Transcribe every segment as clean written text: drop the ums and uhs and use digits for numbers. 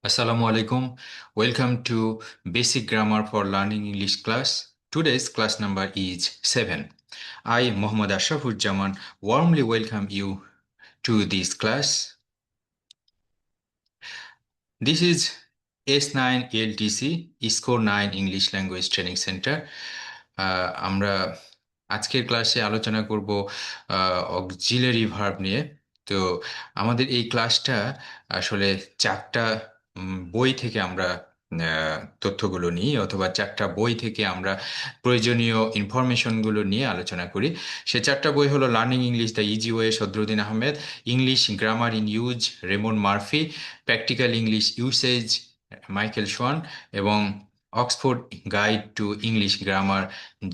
Assalamu alaikum. Welcome to Basic Grammar for Learning English class. Today's class number is 7. I, Muhammad Ashrafuzzaman, warmly welcome you to this class. This is S9 ELTC, Score 9 English Language Training Center. আমরা আজকের ক্লাসে আলোচনা করব auxiliary verb নিয়ে। তো আমাদের এই ক্লাসটা আসলে চারটা বই থেকে আমরা তথ্যগুলো নিই, অথবা চারটা বই থেকে আমরা প্রয়োজনীয় ইনফরমেশনগুলো নিয়ে আলোচনা করি। সে চারটা বই হলো learning English the easy way Sadruddin Ahmed, English grammar in use Raymond Murphy, practical English usage Michael Swan, এবং Oxford guide to English grammar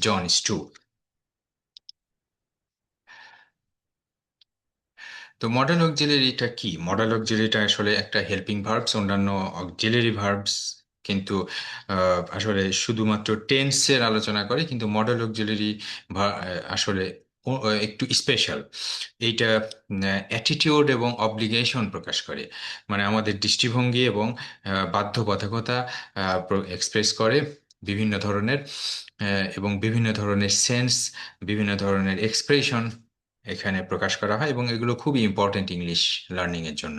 John Stu. তো মডেল অক্সিলারিটা কি? মডেল অক্সিলারিটা আসলে একটা হেল্পিং ভার্বস, অন্যান্য অক্সিলারি ভার্বস কিন্তু আসলে শুধুমাত্র টেন্সের আলোচনা করে, কিন্তু মডেল অক্সিলারি আসলে একটু স্পেশাল। এইটা অ্যাটিটিউড এবং অব্লিগেশন প্রকাশ করে, মানে আমাদের দৃষ্টিভঙ্গি এবং বাধ্যবাধকতা এক্সপ্রেস করে বিভিন্ন ধরনের, এবং বিভিন্ন ধরনের সেন্স, বিভিন্ন ধরনের এক্সপ্রেশন এখানে প্রকাশ করা হয়, এবং এগুলো খুবই ইম্পর্টেন্ট ইংলিশ লার্নিং এর জন্য।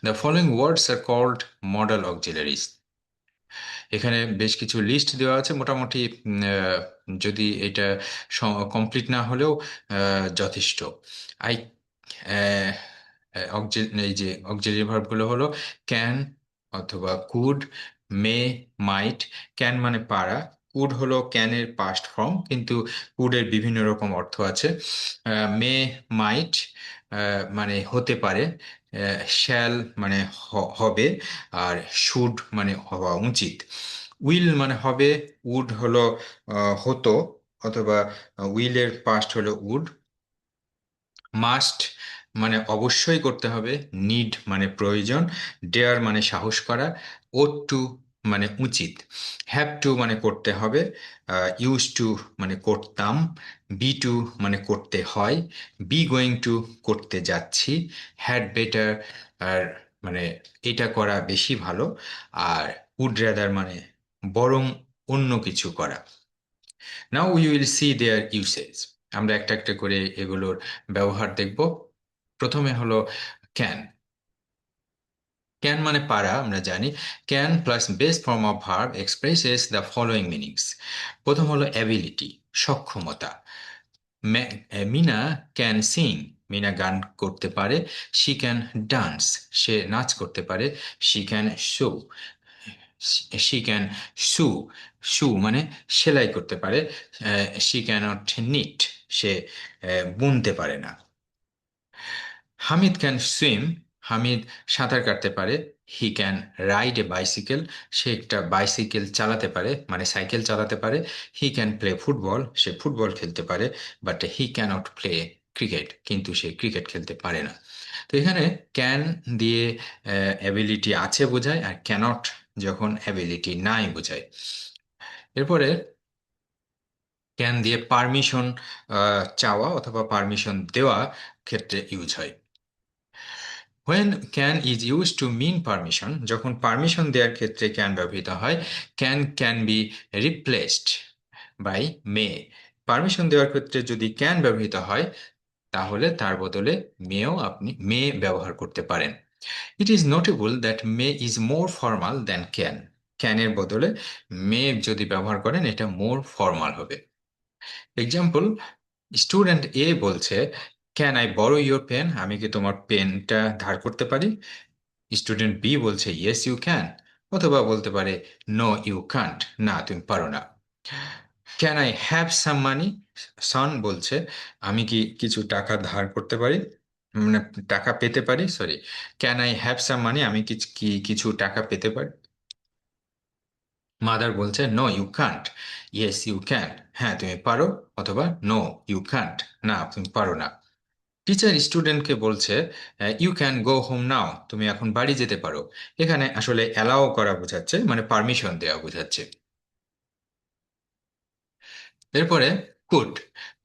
The following words are called modal auxiliaries. এখানে বেশ কিছু লিস্ট দেওয়া আছে, মোটামুটি যদি এটা কমপ্লিট না হলেও যথেষ্ট। আই এই যে অক্সিলারি ভার্বগুলো হলো ক্যান অথবা কুড, মে, মাইট। ক্যান মানে পারা, কুড হলো ক্যানের পাস্ট ফর্ম, কিন্তু কুডের বিভিন্ন রকম অর্থ আছে। মে, মাইট মানে হতে পারে, শ্যাল মানে হবে, আর শুড মানে হওয়া উচিত। উইল মানে হবে, উড হলো হতো, অথবা উইলের পাস্ট হলো উড। মাস্ট মানে অবশ্যই করতে হবে, নিড মানে প্রয়োজন, ডেয়ার মানে সাহস করা, ওট টু মানে উচিত, হ্যাভ টু মানে করতে হবে, ইউজ টু মানে করতাম, বি টু মানে করতে হয়, বি গোয়িং টু করতে যাচ্ছি, হ্যাড বেটার আর মানে এটা করা বেশি ভালো, আর উড রাদার মানে বরং অন্য কিছু করা। Now we will see their usage. আমরা একটা একটা করে এগুলোর ব্যবহার দেখব। প্রথমে হলো ক্যান। ক্যান মানে পারা, আমরা জানি। Can plus base form of verb expresses the following meanings. প্রথম হলো অ্যাবিলিটি, সক্ষমতা। মিনা ক্যান সিং, মিনা গান করতে পারে। শি ক্যান ডান্স, সে নাচ করতে পারে। She can show, she can সু, সু মানে সেলাই করতে পারে। শি ক্যানট নিট, সে বুনতে পারে না। হামিদ ক্যান সুইম, হামিদ সাঁতার কাটতে পারে। He can ride a bicycle, সে একটা বাইসাইকেল চালাতে পারে, মানে সাইকেল চালাতে পারে। হি ক্যান প্লে ফুটবল, সে ফুটবল খেলতে পারে। But he can't play cricket, কিন্তু সে ক্রিকেট খেলতে পারে না। তো এখানে ক্যান দিয়ে অ্যাবিলিটি আছে বোঝায়, আর ক্যানট যখন অ্যাবিলিটি নাই বোঝায়। এরপরে ক্যান দিয়ে পারমিশন চাওয়া অথবা পারমিশন দেওয়া ক্ষেত্রে ইউজ হয়। When can is used to mean permission, যখন পারমিশন দেওয়ার ক্ষেত্রে ক্যান ব্যবহৃত হয়। Can be replaced by may. Permission দেওয়ার ক্ষেত্রে যদি ক্যান ব্যবহৃত হয়, তাহলে তার বদলে মে ব্যবহার করতে পারেন। It is notable that may is more formal than can. ক্যানের বদলে মে যদি ব্যবহার করেন, এটা মোর ফর্মাল হবে। এক্সাম্পল, স্টুডেন্ট এ বলছে, can I borrow your pen, আমি কি তোমার পেনটা ধার করতে পারি? স্টুডেন্ট বি বলছে, ইয়েস ইউ ক্যান, অথবা বলতে পারে, নো ইউ কান্ট, না তুমি পারো না। ক্যান আই হ্যাভ সাম মানি, সন বলছে, আমি কি কিছু টাকা ধার করতে পারি, মানে টাকা পেতে পারি, sorry. Can I have some money, আমি কি কিছু টাকা পেতে পারি? মাদার বলছে, no you can't, yes you can, হ্যাঁ তুমি পারো, অথবা নো ইউ কান্ট, না তুমি পারো না। টিচার স্টুডেন্টকে বলছে, you can go home now, তুমি এখন বাড়ি যেতে পারো। এখানে আসলে অ্যালাও করা বোঝাচ্ছে, মানে পারমিশন দেওয়া বোঝাচ্ছে। এরপরে could.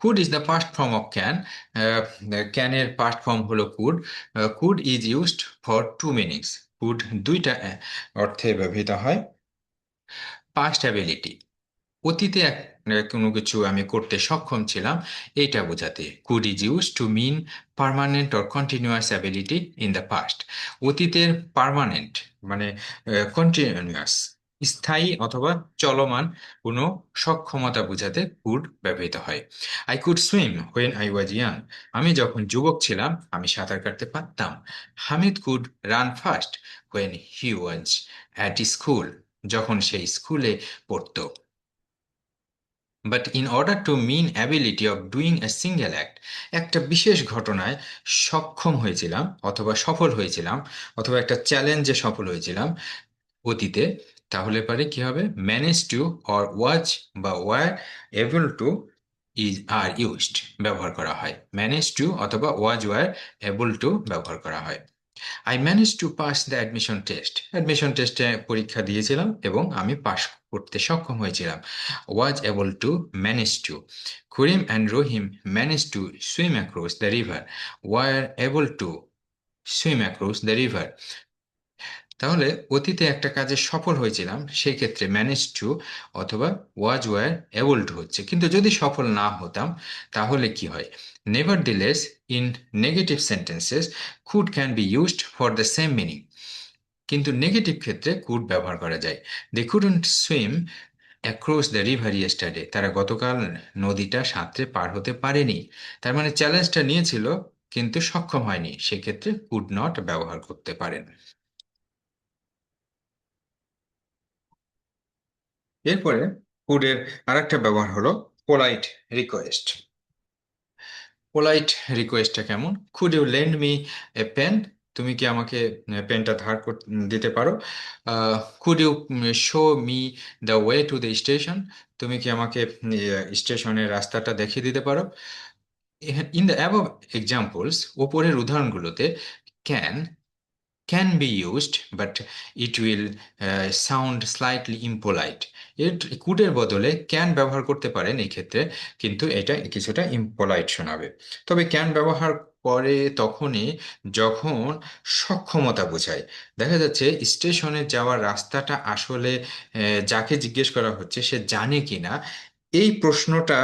Could is the past form of can. ক্যানের পাস্ট ফর্ম হলো could. Could is used for two meanings. কুড দুইটা অর্থে ব্যবহৃত হয়। পাস্ট অ্যাবিলিটি, অতীতে কোনো কিছু আমি করতে সক্ষম ছিলাম এইটা বোঝাতে could is use to mean permanent or continuous ability in the past. অতীতের পার্মানেন্ট মানে কন্টিনিউয়াস, স্থায়ী অথবা চলমান কোনো সক্ষমতা বোঝাতে কুড ব্যবহৃত হয়। I could swim when I was young, আমি যখন যুবক ছিলাম আমি সাঁতার কাটতে পারতাম। Hamid could run fast when he was at school, যখন সেই স্কুলে পড়তো। But in order to mean ability of doing a single act, একটা বিশেষ ঘটনায় সক্ষম হয়েছিলাম অথবা সফল হয়েছিলাম অথবা একটা চ্যালেঞ্জে সফল হয়েছিলাম অতীতে, তাহলে পরে কি হবে, ম্যানেজ টু অর ওয়াজ বা were able to is are used ব্যবহার করা হয়। ম্যানেজ টু অথবা ওয়াজ ওয়ার এবল টু ব্যবহার করা হয়। I manage to pass the admission test, admission টেস্টে পরীক্ষা দিয়েছিলাম এবং আমি পাশ করতে সক্ষম হয়েছিলাম। Was able to, manage to. Karim and Rahim manage to swim across the river, were able to swim across the river. তাহলে অতীতে একটা কাজে সফল হয়েছিলাম সেই ক্ষেত্রে ম্যানেজ টু অথবা ওয়াজ ওয়ার এবল টু হচ্ছে, কিন্তু যদি সফল না হতাম তাহলে কি হয়, never delays in negative sentences could can be used for the same meaning, কিন্তু নেগেটিভ ক্ষেত্রে কুড ব্যবহার করা যায়। They couldn't swim across the river yesterday, তারা গতকাল নদীটা সাঁতরে পার হতে পারেনি। তার মানে চ্যালেঞ্জটা নিয়েছিল কিন্তু সক্ষম হয়নি, সেক্ষেত্রে কুড নট ব্যবহার করতে পারেন। এরপরে কুডের আরেকটা ব্যবহার হলো পোলাইট রিকোয়েস্ট। পোলাইট রিকোয়েস্টটা কেমন, could you lend me a pen, তুমি কি আমাকে পেনটা দিতে পারো। Could you show me the way to the station, তুমি কি আমাকে স্টেশনের রাস্তাটা দেখিয়ে দিতে পারো। ইন দ্য অ্যাবভ এক্সাম্পলস, ওপরের উদাহরণগুলোতে can can be used but it will sound slightly impolite, এর কুডের বদলে ক্যান ব্যবহার করতে পারেন এই ক্ষেত্রে, কিন্তু এটা কিছুটা ইম্পোলাইট শোনাবে। তবে ক্যান ব্যবহার করে তখনই যখন সক্ষমতা বোঝায়। দেখা যাচ্ছে স্টেশনে যাওয়ার রাস্তাটা আসলে যাকে জিজ্ঞেস করা হচ্ছে সে জানে কিনা, এই প্রশ্নটা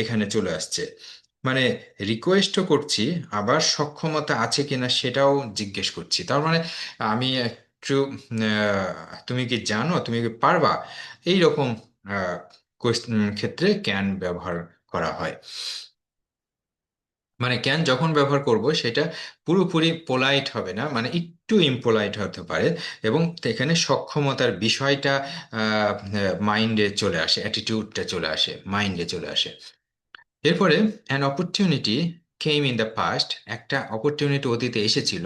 এখানে চলে আসছে। মানে রিকোয়েস্টও করছি আবার সক্ষমতা আছে কিনা সেটাও জিজ্ঞেস করছি, তার মানে আমি একটু তুমি কি জানো, তুমি কি পারবা, এই রকম ক্ষেত্রে ক্যান ব্যবহার করা হয়। মানে ক্যান যখন ব্যবহার করব সেটা পুরোপুরি পোলাইট হবে না, মানে একটু ইম্পোলাইট হতে পারে, এবং এখানে সক্ষমতার বিষয়টা মাইন্ডে চলে আসে, অ্যাটিটিউডটা চলে আসে, মাইন্ডে চলে আসে। এরপরে an opportunity came in the past, একটা অপরচুনিটি অতীতে এসেছিল,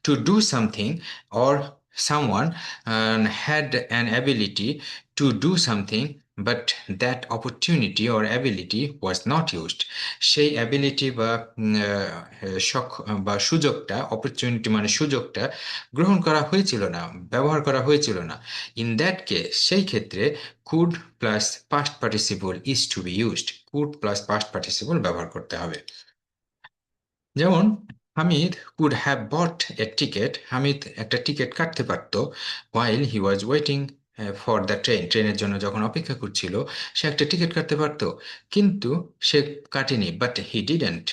two do something or someone had an ability to do something but that opportunity or ability was not used, সেই অ্যাবিলিটি বা বা সুযোগটা, অপরচুনিটি মানে সুযোগটা গ্রহণ করা হয়েছিল না, ব্যবহার করা হয়েছিল না। ইন দ্যাট কেস, সেই ক্ষেত্রে could plus past participle is to be used, could plus past participle ব্যবহার করতে হবে। যেমন Hamid could have bought a ticket, Hamid একটা টিকিট কাটতে পারত, while he was waiting for the train, ট্রেনের জন্য যখন অপেক্ষা করছিল সে একটা টিকিট কাটতে পারত, কিন্তু সে কাটেনি, বাট হি ডিডেন্ট।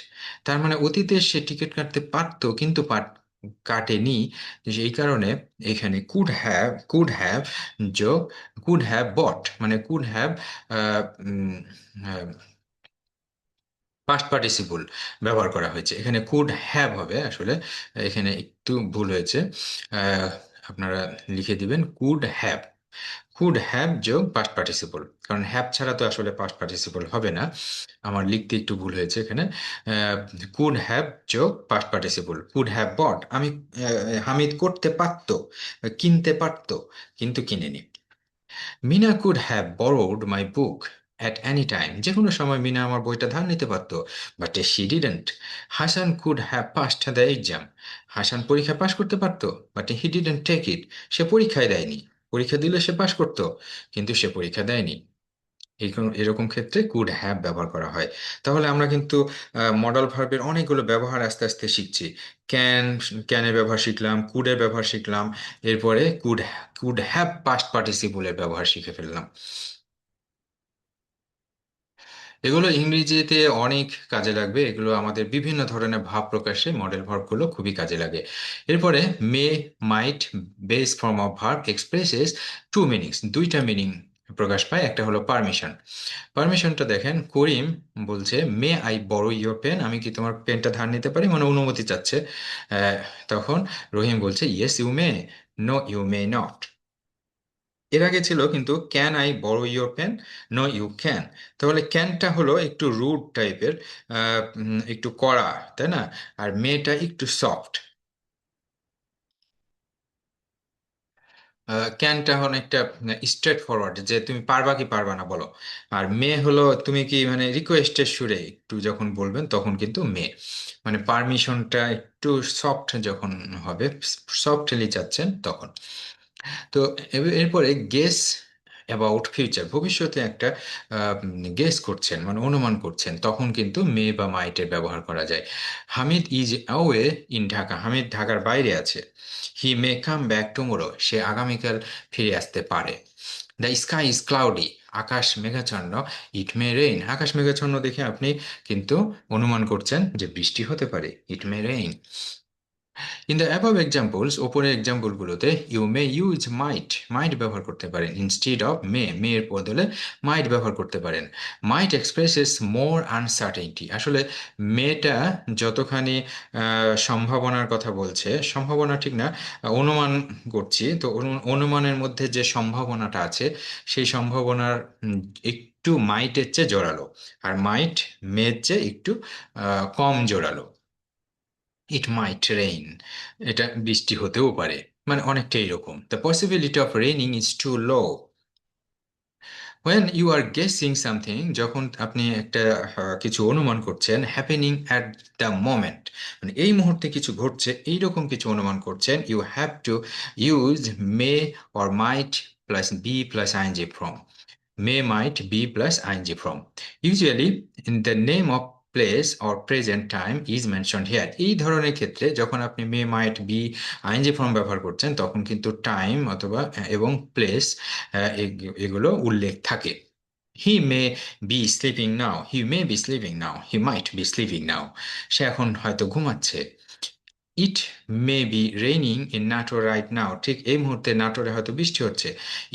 তার মানে অতীতে সে টিকিট কাটতে পারত কিন্তু কাটেনি, এই কারণে এখানে কুড হ্যাভ যোগ কুড হ্যাভ বট, মানে কুড হ্যাভ পাস্ট পার্টিসিপল ব্যবহার করা হয়েছে, এখানে কুড হ্যাভ হবে আসলে, এখানে একটু ভুল হয়েছে। আহ, আপনারা লিখে দিবেন কুড হ্যাভ যোগ পাস্ট পার্টিসিপল, কারণ হ্যাভ ছাড়া তো আসলে পাস্ট পার্টিসিপল হবে না, আমার লিখতে একটু ভুল হয়েছে এখানে। কুড হ্যাভ যোগ past participle, could have bought, Hamid করতে পারতো, কিনতে পারতো কিন্তু কিনেনি। Mina could have borrowed my book at any time, যে কোনো সময় মিনা আমার বইটা ধার নিতে পারতো, but she didn't. Hasan could have passed the exam, Hasan পরীক্ষা পাশ করতে পারতো, but he didn't take it, সে পরীক্ষায় দেয়নি, পরীক্ষা দিলে সে পাশ করতো কিন্তু সে পরীক্ষা দেয়নি। এরকম ক্ষেত্রে কুড হ্যাভ ব্যবহার করা হয়। তাহলে আমরা কিন্তু মডাল ভার্বের অনেকগুলো ব্যবহার আস্তে আস্তে শিখছি। ক্যান, ক্যানের ব্যবহার শিখলাম, কুডের ব্যবহার শিখলাম, এরপরে কুড, কুড হ্যাভ পাস্ট পার্টিসিপলের ব্যবহার শিখে ফেললাম। এগুলো ইংরেজিতে অনেক কাজে লাগবে, এগুলো আমাদের বিভিন্ন ধরনের ভাব প্রকাশে মডেল ভার্বগুলো খুবই কাজে লাগে। এরপরে may, might, base form of verb expresses two meanings, দুইটা মিনিং প্রকাশ পায়। একটা হলো পারমিশন। পারমিশনটা দেখেন, করিম বলছে may I borrow your pen, আমি কি তোমার পেনটা ধার নিতে পারি, মানে অনুমতি চাচ্ছে। আহ, তখন রহিম বলছে yes you may, no you may not. এর আগে ছিল কিন্তু can I borrow your pen, no you can. তাহলে ক্যানটা হলো একটু রুড টাইপের, একটু কড়া, তাই না? আর মেটা একটু সফট। ক্যানটা হলো একটা স্ট্রেট ফরওয়ার্ড, যে তুমি পারবা কি পারবা না বলো। আর মে হলো তুমি কি, মানে রিকোয়েস্টের সুরে একটু যখন বলবেন তখন কিন্তু মে, মানে পারমিশনটা একটু সফট যখন হবে, সফটলি চাচ্ছেন তখন। তো এরপরে গেস অ্যাবাউট ফিউচার, ভবিষ্যতে একটা গেস করছেন মানে অনুমান করছেন, তখন কিন্তু মে বা মাইটের ব্যবহার করা যায়। Hamid is away in Dhaka, Hamid ঢাকার বাইরে আছে। হি মে কাম ব্যাক টুমোরো, সে আগামীকাল ফিরে আসতে পারে। দ্য স্কাই ইজ ক্লাউডি, আকাশ মেঘাচ্ছন্ন। ইট মে রেইন, আকাশ মেঘাচ্ছন্ন দেখে আপনি কিন্তু অনুমান করছেন যে বৃষ্টি হতে পারে, it may rain. In the above examples, ওপরের এক্সাম্পলগুলোতে ইউ মে ইউজ মাইট, মাইট ব্যবহার করতে পারেন ইনস্টিড অফ মে, মে এর বদলে মাইট ব্যবহার করতে পারেন। মাইট এক্সপ্রেসেস মোর আনসার্টেনটি, আসলে মেটা যতখানি সম্ভাবনার কথা বলছে, সম্ভাবনা ঠিক না, অনুমান করছি তো, অনুমানের মধ্যে যে সম্ভাবনাটা আছে সেই সম্ভাবনার একটু মাইটের চেয়ে জোরালো, আর মাইট মেয়ের চেয়ে একটু কম জোরালো। ইট মাইট রেইন, এটা বৃষ্টি হতেও পারে, মানে অনেকটা এরকম। The possibility of raining is too low. When you are guessing something, যখন আপনি একটা কিছু অনুমান করছেন, হ্যাপেনিং অ্যাট দ্য মোমেন্ট, মানে এই মুহূর্তে কিছু ঘটছে এইরকম কিছু অনুমান করছেন, you have to use may or might plus be plus ING from. May, might, be plus ing from. Usually, in the name of place or present time is mentioned here. এই ধরনের ক্ষেত্রে যখন আপনি মে, মাইট, বি, আইএনজি ফর্ম ব্যবহার করছেন তখন কিন্তু time অথবা এবং প্লেস এগুলো উল্লেখ থাকে। He may be sleeping now, he may be sleeping now, he might be sleeping now, সে এখন হয়তো ঘুমাচ্ছে। It may be raining in Natore right now, ঠিক এই মুহূর্তে নাটোরে হয়তো বৃষ্টি হচ্ছে।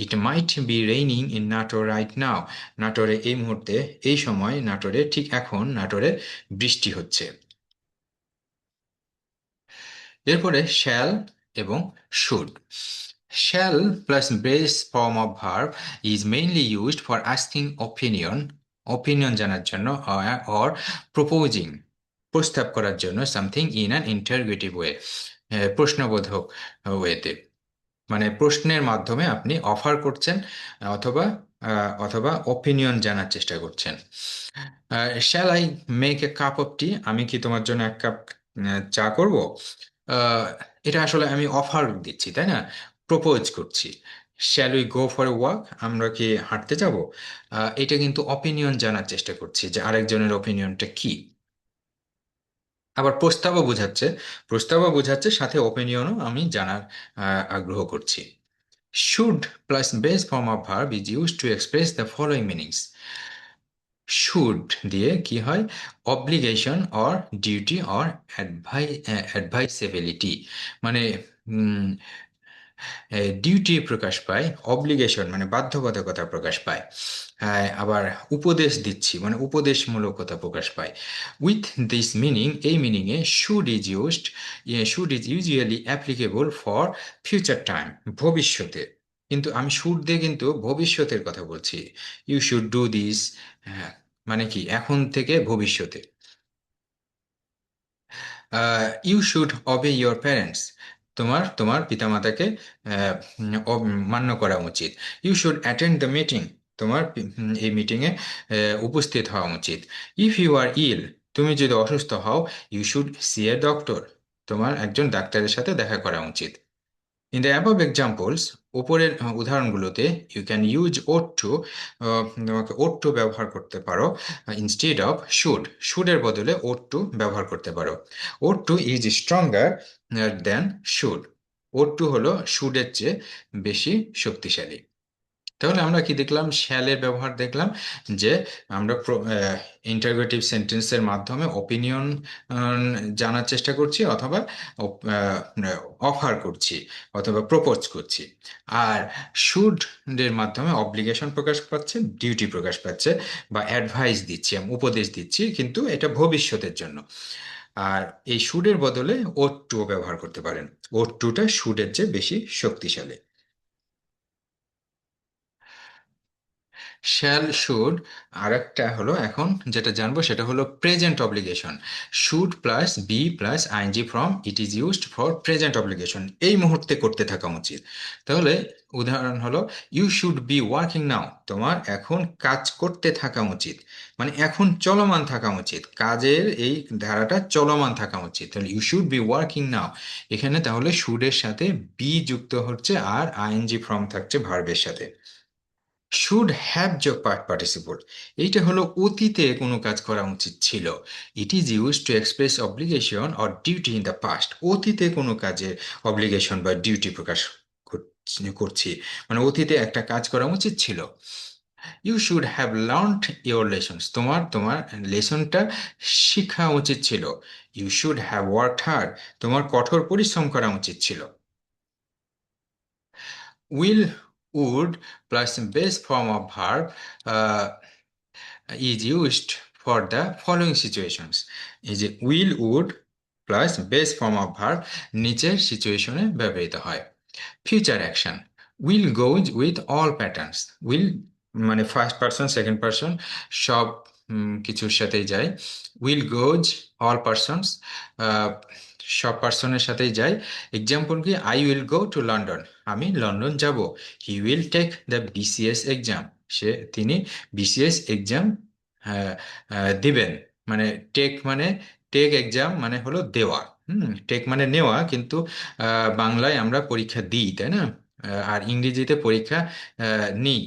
It might be raining in Natore right now, নাটোরে এই মুহূর্তে, এই সময় নাটোরে, ঠিক এখন নাটোরে বৃষ্টি হচ্ছে। এরপরে শ্যাল এবং should. Shall plus base form of verb is mainly used for asking opinion, opinion জানার জন্য, অর প্রপোজিং, প্রস্তাব করার জন্য, something in an interrogative way, প্রশ্নবোধক ওয়েতে, মানে প্রশ্নের মাধ্যমে আপনি অফার করছেন অথবা অথবা অপিনিয়ন জানার চেষ্টা করছেন। Shall I make a cup of tea, আমি কি তোমার জন্য এক কাপ চা করব। আহ, এটা আসলে আমি অফার দিচ্ছি, তাই না? প্রপোজ করছি। Shall we go for a walk, আমরা কি হাঁটতে যাব। এটা কিন্তু অপিনিয়ন জানার চেষ্টা করছি যে আরেকজনের অপিনিয়নটা কি। আবার প্রস্তাবও বোঝাচ্ছে, প্রস্তাবও বোঝাচ্ছে, সাথে ওপিনিয়নও আমি জানার আগ্রহ করছি। Should plus base form of verb is used to express the following meanings. Should দিয়ে কি হয়, অব্লিগেশন অর ডিউটি অর অ্যাডভাইসেবিলিটি, মানে ডিউটি প্রকাশ পায়, অব্লিগেশন মানে বাধ্যবাধকতা প্রকাশ পায়, আবার উপদেশ দিচ্ছি মানে উপদেশমূলকতা প্রকাশ পায়। উইথ দিস মিনিং, এই মিনিংয়ে should is used, should is usually applicable for future time, ভবিষ্যতে। কিন্তু আমি শুড দিয়ে কিন্তু ভবিষ্যতের কথা বলছি। ইউ শুড ডু দিস, মানে কি এখন থেকে ভবিষ্যতে। You should obey your parents, তোমার তোমার পিতামাতাকে মান্য করা উচিত। You should attend the meeting, তোমার এই মিটিংয়ে উপস্থিত হওয়া উচিত। ইফ ইউ আর ইল, তুমি যদি অসুস্থ হও, you should see a doctor, তোমার একজন ডাক্তারের সাথে দেখা করা উচিত। ইন দ্য অ্যাবভ এক্সাম্পলস, উপরের উদাহরণগুলোতে you can use ought to, তোমাকে ওট টু ব্যবহার করতে পারো ইনস্টেড অফ শুড। শুডের বদলে ওট টু ব্যবহার করতে পারো। Ought to is stronger than should. Ought to হলো শুডের চেয়ে বেশি শক্তিশালী। তাহলে আমরা কি দেখলাম? শ্যালের ব্যবহার দেখলাম যে আমরা ইন্টারোগেটিভ সেন্টেন্সের মাধ্যমে ওপিনিয়ন জানার চেষ্টা করছি, অথবা অফার করছি, অথবা প্রপোজ করছি। আর শুড এর মাধ্যমে অব্লিগেশন প্রকাশ পাচ্ছে, ডিউটি প্রকাশ পাচ্ছে, বা অ্যাডভাইস দিচ্ছি, আমি উপদেশ দিচ্ছি, কিন্তু এটা ভবিষ্যতের জন্য। আর এই শুডের বদলে ওট টু ব্যবহার করতে পারেন। ওট টুটা শুডের চেয়ে বেশি শক্তিশালী। Shall should. আর একটা হলো এখন যেটা জানবো সেটা হলো present obligation. Should plus be plus ING form, it is used for present obligation, এই মুহূর্তে করতে থাকা উচিত। তাহলে উদাহরণ হলো you should be working now, তোমার এখন কাজ করতে থাকা উচিত, মানে এখন চলমান থাকা উচিত, কাজের এই ধারাটা চলমান থাকা উচিত। তাহলে you should be working now, এখানে তাহলে শুডের সাথে বি যুক্ত হচ্ছে, আর আইএনজি ফর্ম থাকছে ভার্বের সাথে। শুড হ্যাভ যোগ পার্টিসিপল, এইটা হলো অতীতে কোনো কাজ করা উচিত ছিল। It is use to express obligation or duty in the past, অতীতে কোনো কাজের অব্লিগেশন বা ডিউটি প্রকাশ করছি, মানে অতীতে একটা কাজ করা উচিত ছিল। You should have learned your lessons, তোমার তোমার লেসনটা শেখা উচিত ছিল। You should have worked hard, তোমার কঠোর পরিশ্রম করা উচিত ছিল। Will, would plus base form of verb is used for the following situations. এই যে will would plus base form of verb নিচের সিচুয়েশনে ব্যবহৃত হয়। Future action, will goes with all patterns. Will মানে ফার্স্ট পার্সন, সেকেন্ড পার্সন, সব কিছুর সাথেই যায়। উইল গোজ অল পার্সনস, সব পার্সনের সাথেই যায়। এক্সাম্পল কি? I will go to London, আমি লন্ডন যাব। He will take the BCS exam, তিনি বিসিএস এক্সাম দিবেন। মানে টেক মানে, টেক এক্সাম মানে হলো দেওয়া। টেক মানে নেওয়া, কিন্তু বাংলায় আমরা পরীক্ষা দিই, তাই না? আর ইংরেজিতে পরীক্ষা নিই।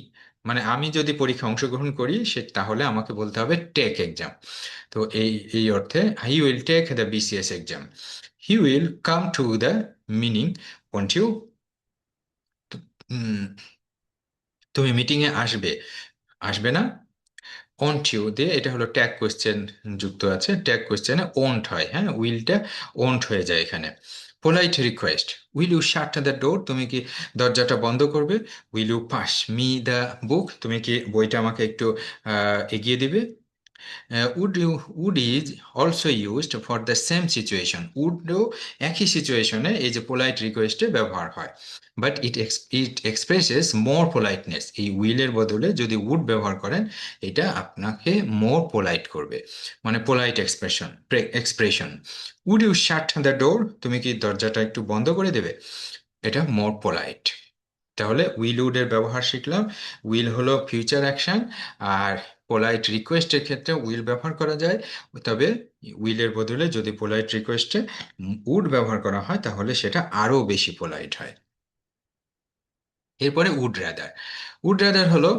মানে আমি যদি পরীক্ষা অংশগ্রহণ করি সে, তাহলে আমাকে বলতে হবে টেক এক্সাম। তো এই এই অর্থে he will take the BCS exam. He will come to the মিনিং, ওন্ট ইউ, তুমি মিটিংয়ে আসবে, আসবে না? ওন্ট ইউ দিয়ে, এটা হলো ট্যাগ কোয়েশ্চেন যুক্ত আছে, ট্যাগ কোয়েশ্চেনে ওন্ট হয়, হ্যাঁ, উইলটা ওন্ট হয়ে যায় এখানে। Polite request, will you shut the door, তুমি কি দরজাটা বন্ধ করবে? Will you pass me the book, তুমি কি বইটা আমাকে একটু এগিয়ে দিবে? Would is also used for the same situation, উডও একই সিচুয়েশনে এই যে পোলাইট রিকোয়েস্টে ব্যবহার হয়। But it expresses more politeness, এই উইলের বদলে যদি উড ব্যবহার করেন এটা আপনাকে মোর পোলাইট করবে, মানে polite expression. Would you shut the door, তুমি কি দরজাটা একটু বন্ধ করে দেবে? এটা মোর পোলাইট। তাহলে উইল উড এর ব্যবহার শিখলাম। উইল হলো ফিউচার অ্যাকশন, আর পোলাইট রিকোয়েস্টের ক্ষেত্রে উইল ব্যবহার করা যায়। তবে উইলের বদলে যদি পোলাইট রিকোয়েস্টে উড ব্যবহার করা হয় তাহলে সেটা আরো বেশি পোলাইট হয়। এরপরে উড রাদার। উড রাদার হলো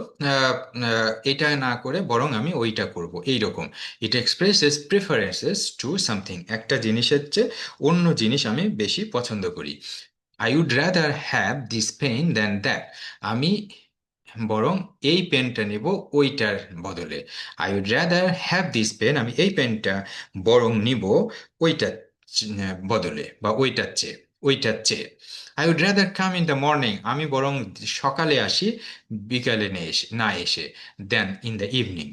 এটা না করে বরং আমি ওইটা করব, এইরকম। It expresses preferences to something, একটা জিনিসের চেয়ে অন্য জিনিস আমি বেশি পছন্দ করি। I would rather have this pen than that, আমি বরং এই পেনটা নেব ওইটার বদলে। I would rather have this pen, আমি এই পেনটা বরং নিব ওইটার বদলে, বা ওইটার চেয়ে। I would rather come in the morning, আমি বরং সকালে আসি বিকালে না এসে, দেন ইন দ্য ইভিনিং।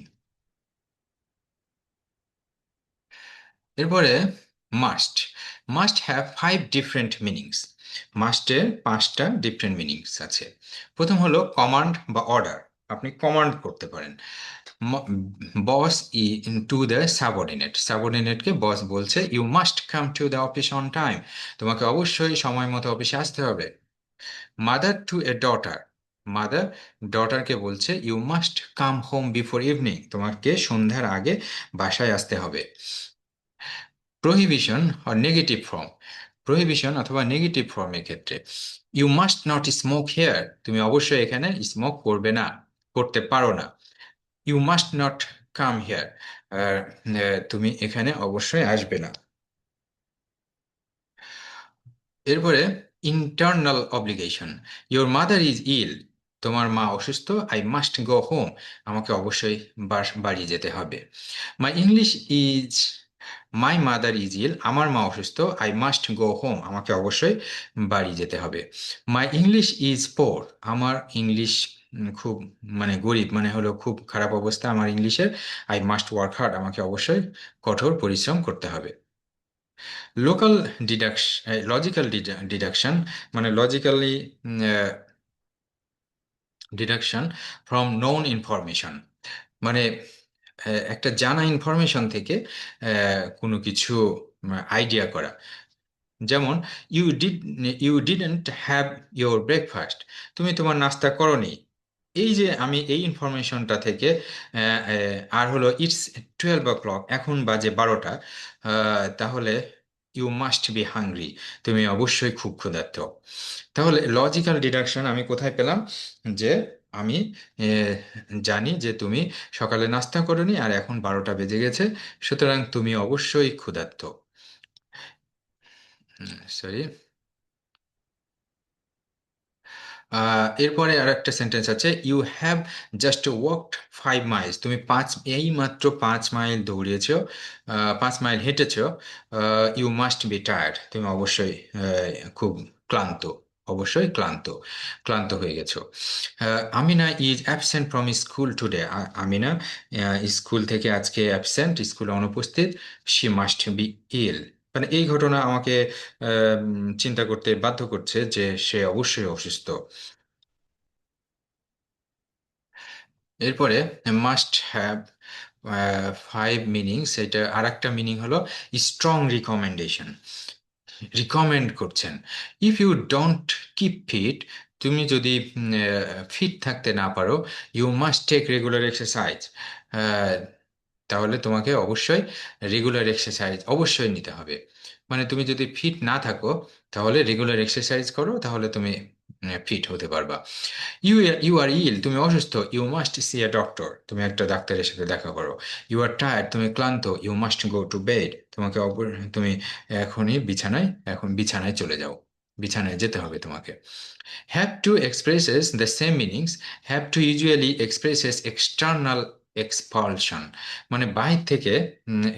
এরপরে must. Must have 5 different meanings. মাস্টের 5টা ডিফারেন্ট মিনিংস আছে। প্রথম হলো কমান্ড বা অর্ডার, আপনি কমান্ড করতে পারেন। বস টু দ্য সাবঅর্ডিনেট, সাবঅর্ডিনেটকে বস বলছে you must come to the office on time, তোমাকে অবশ্যই সময় মতো অফিসে আসতে হবে। Mother to a daughter, mother ডটারকে বলছে you must come home before evening, তোমাকে সন্ধ্যার আগে বাসায় আসতে হবে। Prohibition or negative form, prohibition অথবা নেগেটিভ ফর্মের ক্ষেত্রে you must not smoke here, তুমি অবশ্যই এখানে স্মোক করবে না, করতে পারো না। You must not come here, তুমি এখানে অবশ্যই আসবে না। এরপরে internal obligation, your mother is ill, তোমার মা অসুস্থ, আই মাস্ট গো হোম, আমাকে অবশ্যই বাড়ি যেতে হবে। My English is, my mother is ill, আমার মা অসুস্থ, আই মাস্ট গো হোম, আমাকে অবশ্যই বাড়ি যেতে হবে। মাই ইংলিশ ইজ পোর, আমার ইংলিশ খুব মানে গরিব, মানে হলো খুব খারাপ অবস্থা আমার ইংলিশের, আই মাস্ট ওয়ার্ক হার্ড, আমাকে অবশ্যই কঠোর পরিশ্রম করতে হবে। লোকাল ডিডাকশন, লজিক্যাল ডিডাকশন, মানে logically deduction from known information, মানে একটা জানা ইনফরমেশন থেকে কোনো কিছু আইডিয়া করা। যেমন you did, you didn't have your breakfast, তুমি তোমার নাস্তা করনি। এই যে আমি এই ইনফরমেশনটা থেকে আর হলো ইটস 12 o'clock, এখন বাজে 12টা, তাহলে ইউ মাস্ট বি হাংরি, তুমি অবশ্যই খুব ক্ষুধার্ত। তাহলে লজিক্যাল ডিডাকশন আমি কোথায় পেলাম, যে আমি আহ, জানি যে তুমি সকালে নাস্তা করোনি আর এখন 12টা বেজে গেছে, সুতরাং তুমি অবশ্যই ক্ষুধার্ত। সরি। এরপরে আর একটা সেন্টেন্স আছে, you have just walked 5 miles, তুমি এই মাত্র 5 মাইল দৌড়িয়েছো, 5 মাইল হেঁটেছো। ইউ মাস্ট বি টায়ার্ড, তুমি অবশ্যই খুব ক্লান্ত, অবশ্যই ক্লান্ত, ক্লান্ত হয়ে গেছো। Amina is absent from school today, Amina school থেকে আজকে অ্যাবসেন্ট, স্কুলে অনুপস্থিত। শি মাস্ট বি ইল, মানে এই ঘটনা আমাকে চিন্তা করতে বাধ্য করছে যে সে অবশ্যই অসুস্থ। এরপরে মাস্ট হ্যাভ 5 মিনিংস, এটা আর একটা মিনিং হলো স্ট্রং রিকমেন্ডেশন, রিকমেন্ড করছেন। If you don't keep fit, তুমি যদি ফিট থাকতে না পারো, you must take regular exercise, তাহলে তোমাকে অবশ্যই রেগুলার এক্সারসাইজ অবশ্যই নিতে হবে। মানে তুমি যদি ফিট না থাকো তাহলে রেগুলার এক্সারসাইজ করো, তাহলে তুমি ফিট হতে পারবা। ইউ ইউ আর ইল, তুমি অসুস্থ, you must see a doctor, তুমি একটা ডাক্তারের সাথে দেখা করো। ইউ আর টায়ার্ড, তুমি ক্লান্ত, you must go to bed, তুমি এখনই বিছানায়, এখন বিছানায় চলে যাও, বিছানায় যেতে হবে তোমাকে। Have to expresses the same meanings. Have to usually expresses external expulsion, মানে বাহির থেকে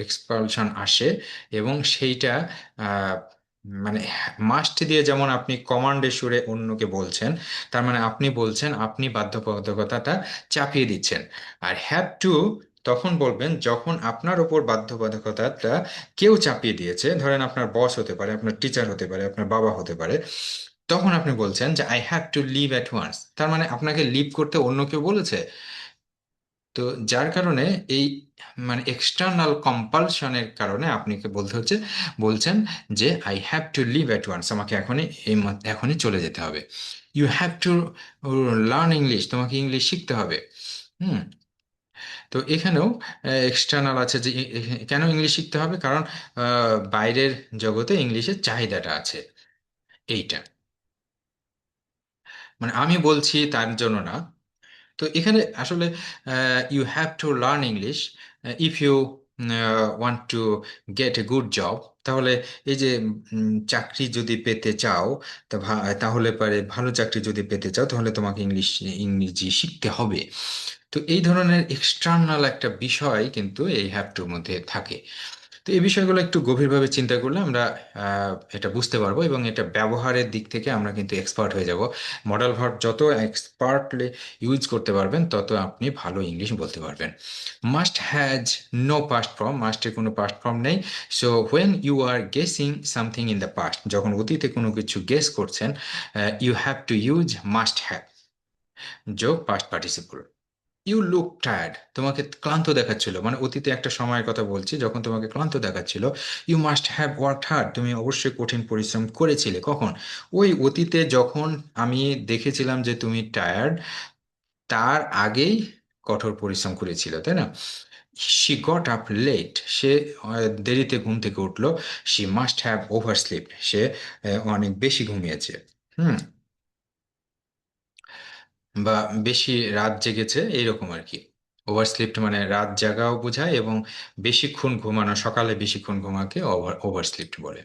এক্সপালশন আসে, এবং সেইটা আহ, মানে মাস্ট দিয়ে যেমন আপনি কমান্ডের সুরে অন্যকে বলছেন, তার মানে আপনি বলছেন, আপনি বাধ্যবাধকতাটা চাপিয়ে দিচ্ছেন। আর হ্যাভ টু তখন বলবেন যখন আপনার ওপর বাধ্যবাধকতাটা কেউ চাপিয়ে দিয়েছে, ধরেন আপনার বস হতে পারে, আপনার টিচার হতে পারে, আপনার বাবা হতে পারে, তখন আপনি বলছেন যে I have to leave at once, তার মানে আপনাকে লিভ করতে অন্য কেউ বলেছে। তো যার কারণে এই মানে এক্সটার্নাল কম্পালশনের কারণে আপনাকে বলতে হচ্ছে, বলছেন যে I have to leave at once, আমাকে এখনই এখনই চলে যেতে হবে। You have to learn English, তোমাকে ইংলিশ শিখতে হবে। হুম। তো এখানেও এক্সটার্নাল আছে যে কেন ইংলিশ শিখতে হবে, কারণ বাইরের জগতে ইংলিশের চাহিদাটা আছে, এইটা। মানে আমি বলছি তার জন্য না। তো এখানে আসলে you have to learn English if you want to get a good job, তাহলে এই যে চাকরি যদি পেতে চাও, তাহলে পারে ভালো চাকরি যদি পেতে চাও তাহলে তোমাকে ইংরেজি শিখতে হবে। তো এই ধরনের এক্সটার্নাল একটা বিষয় কিন্তু এই হ্যাভ টুর মধ্যে থাকে। তো এই বিষয়গুলো একটু গভীরভাবে চিন্তা করলে আমরা এটা বুঝতে পারবো, এবং এটা ব্যবহারের দিক থেকে আমরা কিন্তু এক্সপার্ট হয়ে যাব। মডাল ভার্ব যত এক্সপার্টলি ইউজ করতে পারবেন তত আপনি ভালো ইংলিশ বলতে পারবেন। Must has no past form, মাস্টের কোনো পাস্ট ফর্ম নেই। So when you are guessing something in the past, যখন অতীতে কোনো কিছু গেস করছেন, you have to use must have যোগ past participle. You look tired, তোমাকে ক্লান্ত দেখাচ্ছিল, মানে অতীতে একটা সময়ের কথা বলছি যখন তোমাকে ক্লান্ত দেখাচ্ছিল। You must have worked hard, তুমি অবশ্যই কঠিন পরিশ্রম করেছিলে, কখন, ওই অতীতে যখন আমি দেখেছিলাম যে তুমি টায়ার্ড, তার আগেই কঠোর পরিশ্রম করেছিল, তাই না? শি গট আপ লেট, সে দেরিতে ঘুম থেকে উঠলো। She must have oversleep, সে অনেক বেশি ঘুমিয়েছে। হুম। বা বেশি রাত জেগেছে এইরকম আর কি। ওভার স্লিপড মানে রাত জাগাও বোঝায়, এবং বেশিক্ষণ ঘুমানো, সকালে বেশিক্ষণ ঘুমাকে ওভার স্লিপড বলে।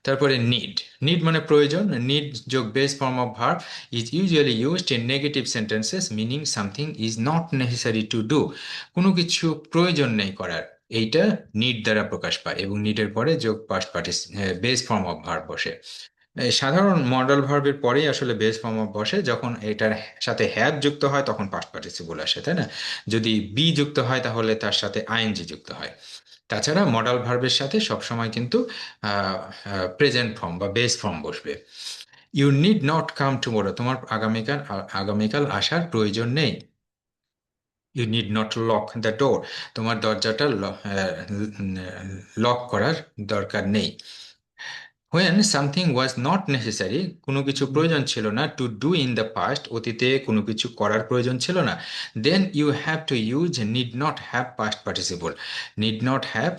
তারপরে নিড। নিড মানে প্রয়োজন। নিড যোগ base form of verb is usually used in negative sentences meaning something is not necessary to do. কোনো কিছু প্রয়োজন নেই করার, এইটা নিড দ্বারা প্রকাশ পায়, এবং নিডের পরে যোগ past parties base form of verb বসে। এই সাধারণ মডাল ভার্বের পরেই আসলে বেস ফর্ম অফ বসে। যখন এটার সাথে হ্যাভ যুক্ত হয় তখন পাস্ট পার্টিসিপল আসে, তাই না? যদি বি যুক্ত হয় তাহলে তার সাথে আইএনজি যুক্ত হয়। তাছাড়া মডাল ভার্বের সাথে সবসময় কিন্তু প্রেজেন্ট ফর্ম বা বেস ফর্ম বসবে। You need not come tomorrow, তোমার আগামীকাল আগামীকাল আসার প্রয়োজন নেই। You need not lock the door, তোমার দরজাটা লক করার দরকার নেই। When something was not necessary, কোনো কিছু প্রয়োজন ছিল না, to do in the past, অতীতে কোনো কিছু করার প্রয়োজন ছিল না, then you have to use need not have past participle. Need not have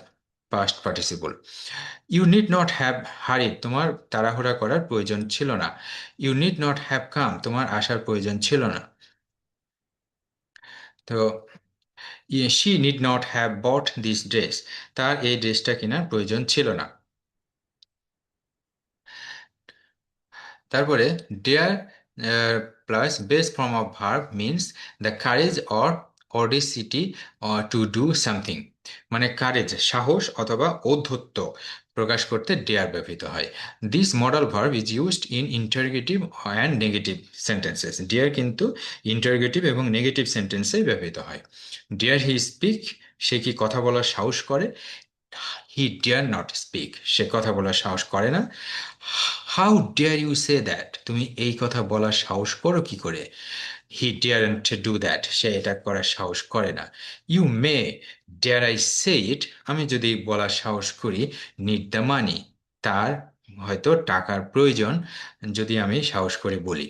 past participle. You need not have hurried, তোমার তাড়াহুড়া করার প্রয়োজন ছিল না। You need not have come, তোমার আসার প্রয়োজন ছিল না। তো she need not have bought this dress, তার এই ড্রেসটা কেনার প্রয়োজন ছিল না। তারপরে dare plus base form of verb means the courage or audacity to do something, মানে কারেজ সাহস অথবা ঔদ্ধত্য প্রকাশ করতে ডেয়ার ব্যবহৃত হয়। This modal verb is used in interrogative and negative sentences. Dare কিন্তু ইন্টারগেটিভ এবং নেগেটিভ সেন্টেন্সে ব্যবহৃত হয়। ডেয়ার হি স্পিক, সে কি কথা বলার সাহস করে? হি ডেয়ার নট স্পিক, সে কথা বলার সাহস করে না। How dare you say that, তুমি এই কথা বলার সাহস করো কি করে? হি ডেয়ারন্ট ডু দ্যাট, সে এটা করার সাহস করে না। You may dare I say it, আমি যদি বলার সাহস করি, নিড দ্য মানি, তার হয়তো টাকার প্রয়োজন, যদি আমি সাহস করে বলি।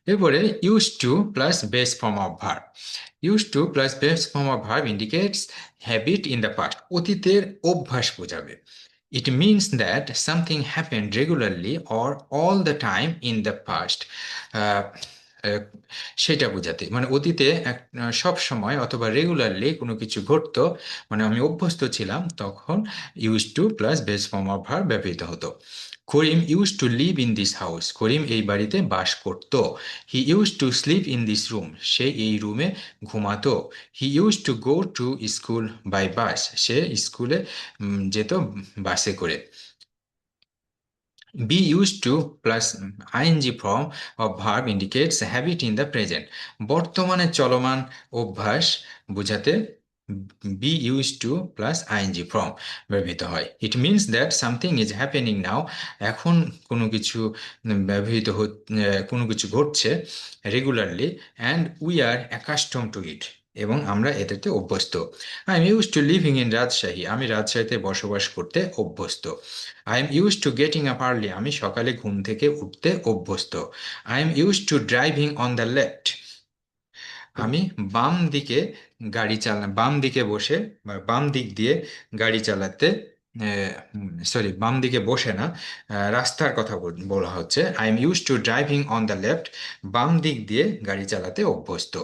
এরপরে use to plus base form of verb. Use to plus base form of verb indicates habit in the past, অতীতের অভ্যাস বোঝাবে। It means that something happened regularly or all the time in the past. সেটা বোঝাতে, মানে অতীতে সব সময় অথবা রেগুলারলি কোনো কিছু ঘটতো, মানে আমি অভ্যস্ত ছিলাম, তখন use to plus base form of verb ব্যবহৃত হতো। Karim use to live in this house, করিম এই বাড়িতে বাস করত। He use to sleep in this room, সে এই রুমে ঘুমাতো। He use to go to school by bus, সে স্কুলে যেত বাসে করে। Be used to plus ing form of verb indicates habit in the present. বর্তমানে চলমান অভ্যাস বোঝাতে be used to plus ing form ব্যবহৃত হয়। It means that something is happening now. এখন কোনো কিছু কোনো কিছু ঘটছে regularly, and we are accustomed to it, এবং আমরা এটাতে অভ্যস্ত। I am use two living in Rajshahi, আমি রাজশাহীতে বসবাস করতে অভ্যস্ত। I am use two getting up early, আমি সকালে ঘুম থেকে উঠতে অভ্যস্ত। I am use to driving on the left, আমি বাম দিকে বসে বা বাম দিক দিয়ে গাড়ি চালাতে, সরি বাম দিকে বসে না, রাস্তার কথা বলা হচ্ছে। I am use to driving on the left, বাম দিক দিয়ে গাড়ি চালাতে অভ্যস্ত।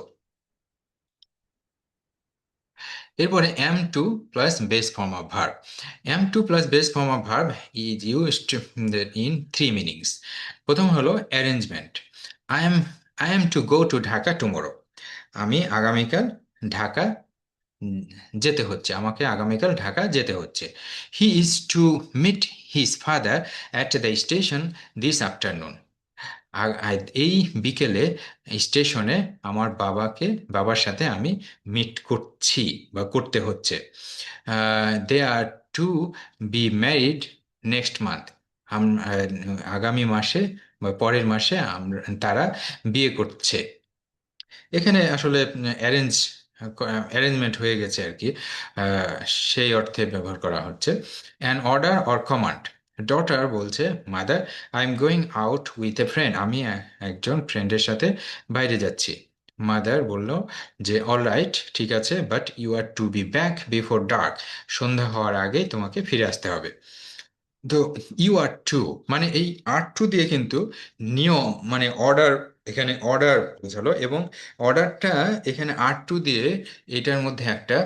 এরপরে am to plus base form of verb. Am to plus base form of verb is used in three meanings. প্রথম হলো arrangement. I am I am to go to Dhaka tomorrow, আমি আগামীকাল ঢাকা উম, যেতে হচ্ছে, আমাকে আগামীকাল ঢাকা যেতে হচ্ছে। He is to meet his father at the station this afternoon, এই বিকেলে স্টেশনে আমার বাবার সাথে আমি মিট করছি বা করতে হচ্ছে। They are to be married next month, আগামী মাসে বা পরের মাসে তারা বিয়ে করছে। এখানে আসলে অ্যারেঞ্জ অ্যারেঞ্জমেন্ট হয়ে গেছে আর কি, আহ, সেই অর্থে ব্যবহার করা হচ্ছে। An order or command. Daughter বলছে mother, I am going out with a friend, আমি একজন ফ্রেন্ডের সাথে বাইরে যাচ্ছি। মাদার বলল যে অল রাইট, ঠিক আছে, but you are to be back before dark, সন্ধ্যা হওয়ার আগেই তোমাকে ফিরে আসতে হবে। তো ইউ আর টু মানে এই আর টু দিয়ে কিন্তু নিয়ম মানে অর্ডার, এখানে অর্ডার বোঝালো, এবং অর্ডারটা এখানে আর টু দিয়ে এটার মধ্যে একটা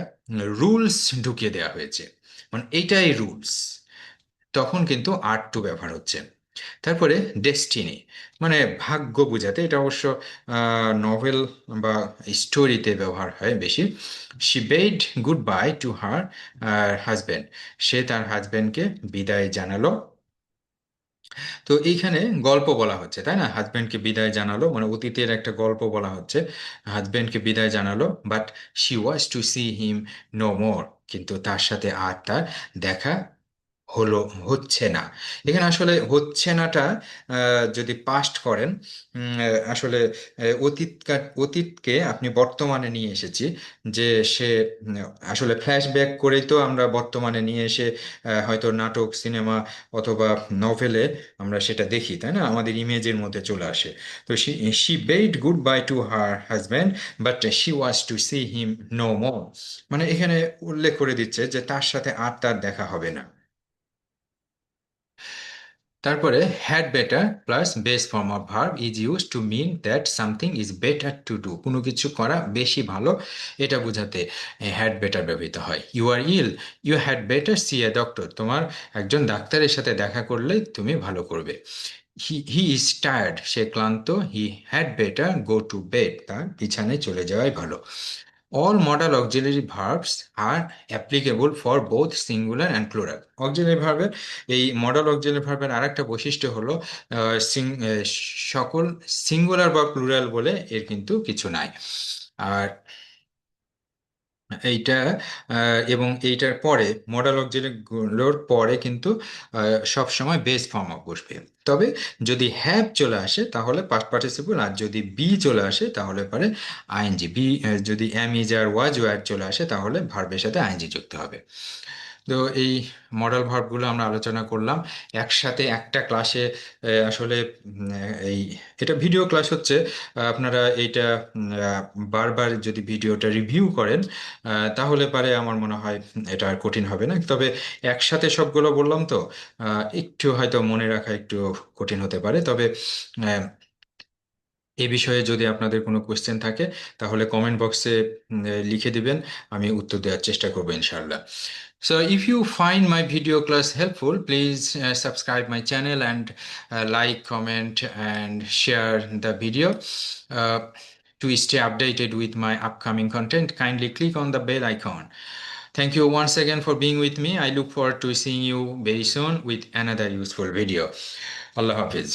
রুলস ঢুকিয়ে দেওয়া হয়েছে, মানে এইটাই রুলস, তখন কিন্তু আর টু ব্যবহার হচ্ছে। তারপরে ডেস্টিনি মানে ভাগ্য বোঝাতে, এটা অবশ্য নভেল বা স্টোরিতে ব্যবহার হয় বেশি। She bade good bye to her husband, সে তার হাজব্যান্ডকে বিদায় জানালো। তো এইখানে গল্প বলা হচ্ছে, তাই না? হাজব্যান্ডকে বিদায় জানালো মানে অতীতের একটা গল্প বলা হচ্ছে। হাজব্যান্ডকে বিদায় জানালো, but she was to see him no more, কিন্তু তার সাথে আর তার দেখা হলো হচ্ছে না। এখানে আসলে হচ্ছে নাটা যদি পাস্ট করেন, আসলে অতীতকে আপনি বর্তমানে নিয়ে এসেছি, যে সে উম, আসলে ফ্ল্যাশব্যাক করেই তো আমরা বর্তমানে নিয়ে এসে হয়তো নাটক, সিনেমা অথবা নভেলে আমরা সেটা দেখি, তাই না? আমাদের ইমেজের মধ্যে চলে আসে। তো she bade good bye to her husband but she was to see him no more, মানে এখানে উল্লেখ করে দিচ্ছে যে তার সাথে আর তার দেখা হবে না। তারপরে had better plus base form of verb is use to mean that something is better to do, কোনো কিছু করা বেশি ভালো, এটা বোঝাতে হ্যাড বেটার ব্যবহৃত হয়। You are ill, you had better see a doctor, তোমার একজন ডাক্তারের সাথে দেখা করলে তুমি ভালো করবে। হি ইজ টায়ার্ড, সে ক্লান্ত, he had better go to bed, তার বিছানায় চলে যাওয়াই ভালো। All modal auxiliary verbs are applicable for both singular and plural. Auxiliary ভার্বের এই মডাল অক্সিলারি ভার্বের আরেকটা বৈশিষ্ট্য হলো সকল সিঙ্গুলার বা প্লুরাল বলে এর কিন্তু কিছু নাই। আর এইটা এবং এইটার পরে মডাল অক্সিলারিগুলোর পরে কিন্তু সব সময় বেস ফর্ম অফ বসবে। তবে যদি হ্যাভ চলে আসে তাহলে পাস্ট পার্টিসিপল, আর যদি বি চলে আসে তাহলে পরে আইএনজি। বি যদি am is are was were চলে আসে তাহলে ভার্বের সাথে আইএনজি যুক্ত হবে। তো এই মডাল ভার্বগুলো আমরা আলোচনা করলাম একসাথে একটা ক্লাসে। আসলে এই এটা ভিডিও ক্লাস হচ্ছে, আপনারা এইটা বারবার যদি ভিডিওটা রিভিউ করেন তাহলে পারে আমার মনে হয় এটা আর কঠিন হবে না। তবে একসাথে সবগুলো বললাম তো একটু হয়তো মনে রাখা একটু কঠিন হতে পারে। তবে আহ, এ বিষয়ে যদি আপনাদের কোনো কোয়েশ্চেন থাকে তাহলে কমেন্ট বক্সে লিখে দিবেন, আমি উত্তর দেওয়ার চেষ্টা করবো ইনশাআল্লাহ। So if you find my video class helpful, please subscribe my channel and like, comment and share the video. Uh, to stay updated with my upcoming content, kindly click on the bell icon. Thank you once again for being with me. I look forward to seeing you very soon with another useful video. Allah Hafiz.